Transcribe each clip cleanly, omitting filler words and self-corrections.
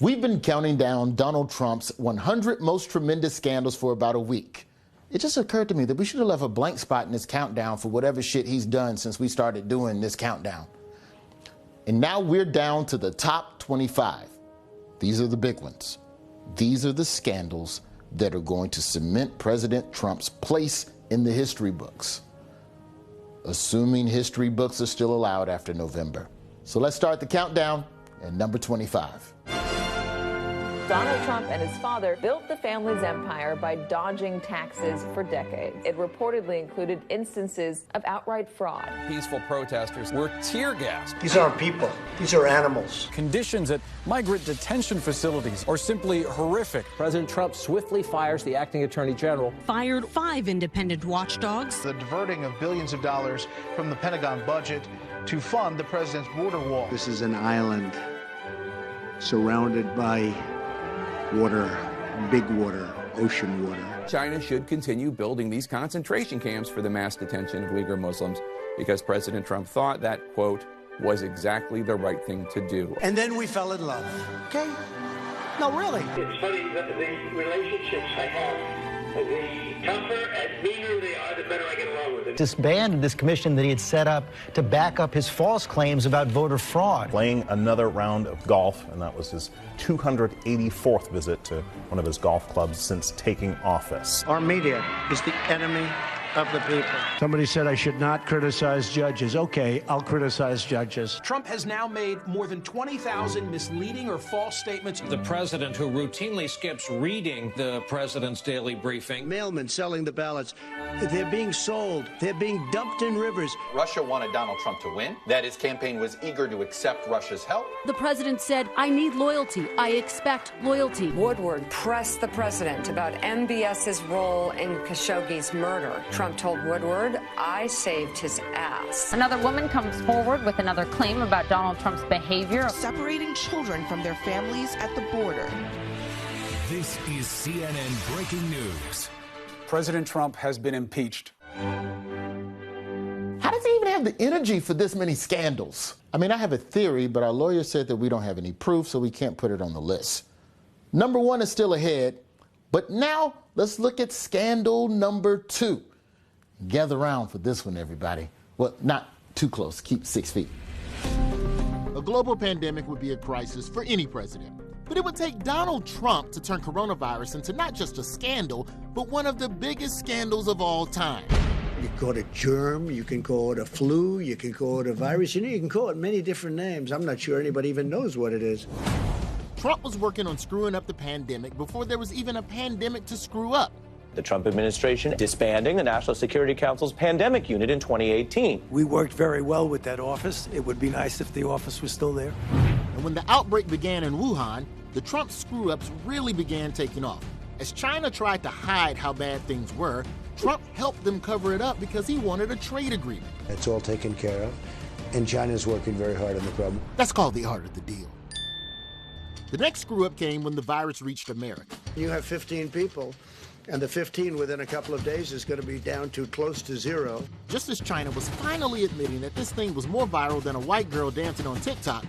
We've been counting down Donald Trump's 100 most tremendous scandals for about a week. It just occurred to me that we should have left a blank spot in this countdown for whatever shit he's done since we started doing this countdown. And now we're down to the top 25. These are the big ones. These are the scandals that are going to cement President Trump's place in the history books. Assuming history books are still allowed after November. So let's start the countdown at number 25. Donald Trump and his father built the family's empire by dodging taxes for decades. It reportedly included instances of outright fraud. Peaceful protesters were tear gassed. These aren't people. These are animals. Conditions at migrant detention facilities are simply horrific. President Trump swiftly fires the acting attorney general. Fired 5 independent watchdogs. The diverting of billions of dollars from the Pentagon budget to fund the president's border wall. This is an island surrounded by water, big water, ocean water. China should continue building these concentration camps for the mass detention of Uyghur Muslims because President Trump thought that, quote, was exactly the right thing to do. And then we fell in love. Okay? No, really. It's funny that the relationships I have, the tougher and meaner they are, the better I get along with them. Disbanded this commission that he had set up to back up his false claims about voter fraud. Playing another round of golf, and that was his 284th visit to one of his golf clubs since taking office. Our media is the enemy of the people. Somebody said I should not criticize judges. Okay, I'll criticize judges. Trump has now made more than 20,000 misleading or false statements. The president, who routinely skips reading the president's daily briefing. Mailmen selling the ballots. They're being sold. They're being dumped in rivers. Russia wanted Donald Trump to win, that his campaign was eager to accept Russia's help. The president said, I need loyalty. I expect loyalty. Woodward pressed the president about MBS's role in Khashoggi's murder. Trump told Woodward, I saved his ass. Another woman comes forward with another claim about Donald Trump's behavior. Separating children from their families at the border. This is CNN Breaking News. President Trump has been impeached. How does he even have the energy for this many scandals? I mean, I have a theory, but our lawyer said that we don't have any proof, so we can't put it on the list. Number 1 is still ahead, but now let's look at scandal number 2. Gather around for this one, everybody. Well, not too close. Keep 6 feet. A global pandemic would be a crisis for any president. But it would take Donald Trump to turn coronavirus into not just a scandal, but one of the biggest scandals of all time. You can call it a germ, you can call it a flu, you can call it a virus. You know, you can call it many different names. I'm not sure anybody even knows what it is. Trump was working on screwing up the pandemic before there was even a pandemic to screw up. The Trump administration disbanding the National Security Council's pandemic unit in 2018. We worked very well with that office. It would be nice if the office was still there. And when the outbreak began in Wuhan, the Trump screw-ups really began taking off. As China tried to hide how bad things were, Trump helped them cover it up because he wanted a trade agreement. It's all taken care of, and China's working very hard on the problem. That's called the art of the deal. The next screw-up came when the virus reached America. You have 15 people, and the 15 within a couple of days is going to be down to close to 0. Just as China was finally admitting that this thing was more viral than a white girl dancing on TikTok,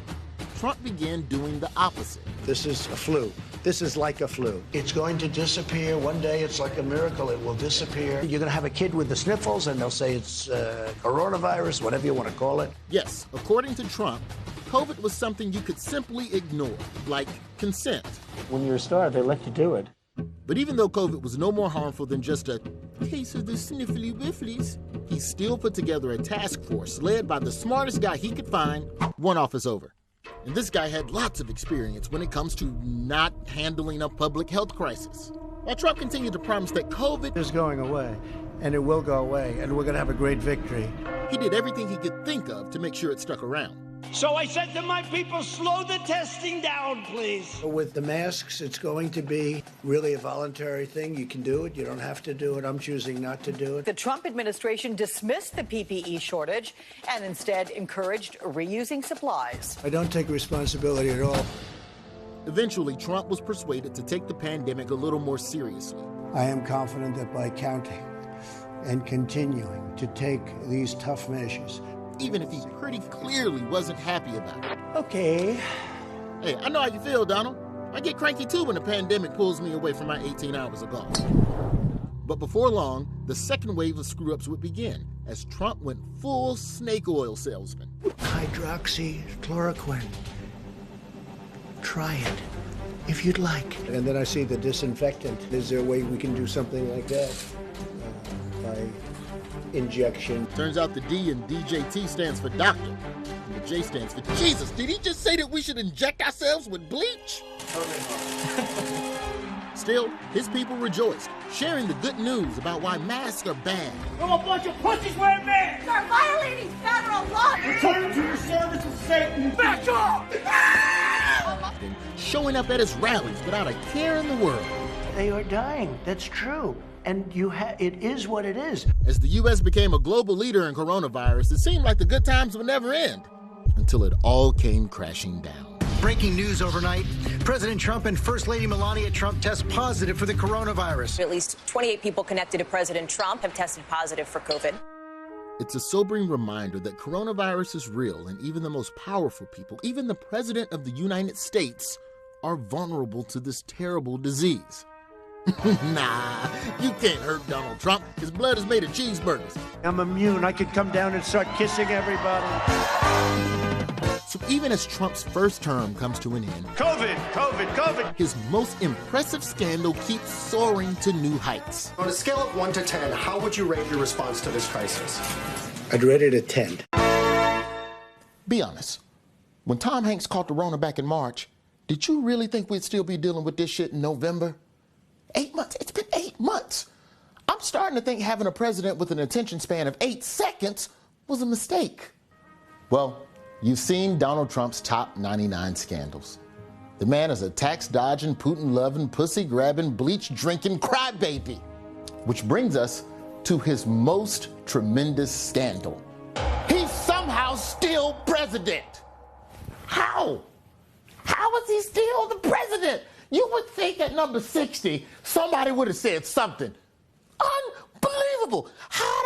Trump began doing the opposite. This is a flu. This is like a flu. It's going to disappear. One day it's like a miracle. It will disappear. You're going to have a kid with the sniffles, and they'll say it's coronavirus, whatever you want to call it. Yes, according to Trump, COVID was something you could simply ignore, like consent. When you're a star, they let you do it. But even though COVID was no more harmful than just a case of the sniffly whifflies, he still put together a task force led by the smartest guy he could find, one office over. And this guy had lots of experience when it comes to not handling a public health crisis. While Trump continued to promise that COVID is going away, and it will go away, and we're going to have a great victory, he did everything he could think of to make sure it stuck around. So I said to my people, slow the testing down, please. With the masks, it's going to be really a voluntary thing. You can do it. You don't have to do it. I'm choosing not to do it. The Trump administration dismissed the PPE shortage and instead encouraged reusing supplies. I don't take responsibility at all. Eventually, Trump was persuaded to take the pandemic a little more seriously. I am confident that by counting and continuing to take these tough measures, even if he pretty clearly wasn't happy about it. Okay. Hey, I know how you feel, Donald. I get cranky too when the pandemic pulls me away from my 18 hours of golf. But before long, the second wave of screw-ups would begin as Trump went full snake oil salesman. Hydroxychloroquine. Try it, if you'd like. And then I see the disinfectant. Is there a way we can do something like that? By injection. Turns out the D in DJT stands for doctor. And the J stands for Jesus. Did he just say that we should inject ourselves with bleach? Still, his people rejoiced, sharing the good news about why masks are bad. You're a bunch of pussies wearing masks! You're violating federal law! Return to your service of Satan! Back off! And showing up at his rallies without a care in the world. They are dying. That's true. And it is what it is. As the U.S. became a global leader in coronavirus, it seemed like the good times would never end until it all came crashing down. Breaking news overnight. President Trump and First Lady Melania Trump test positive for the coronavirus. At least 28 people connected to President Trump have tested positive for COVID. It's a sobering reminder that coronavirus is real, and even the most powerful people, even the President of the United States, are vulnerable to this terrible disease. Nah, you can't hurt Donald Trump. His blood is made of cheeseburgers. I'm immune. I could come down and start kissing everybody. So even as Trump's first term comes to an end, COVID, his most impressive scandal keeps soaring to new heights. On a scale of 1 to 10, how would you rate your response to this crisis? I'd rate it a 10. Be honest. When Tom Hanks caught the Rona back in March, did you really think we'd still be dealing with this shit in November? 8 months. It's been 8 months. I'm starting to think having a president with an attention span of 8 seconds was a mistake. Well, you've seen Donald Trump's top 99 scandals. The man is a tax-dodging, Putin-loving, pussy-grabbing, bleach-drinking crybaby. Which brings us to his most tremendous scandal. He's somehow still president. How? How is he still the president? You would think at number 60, somebody would have said something. Unbelievable. How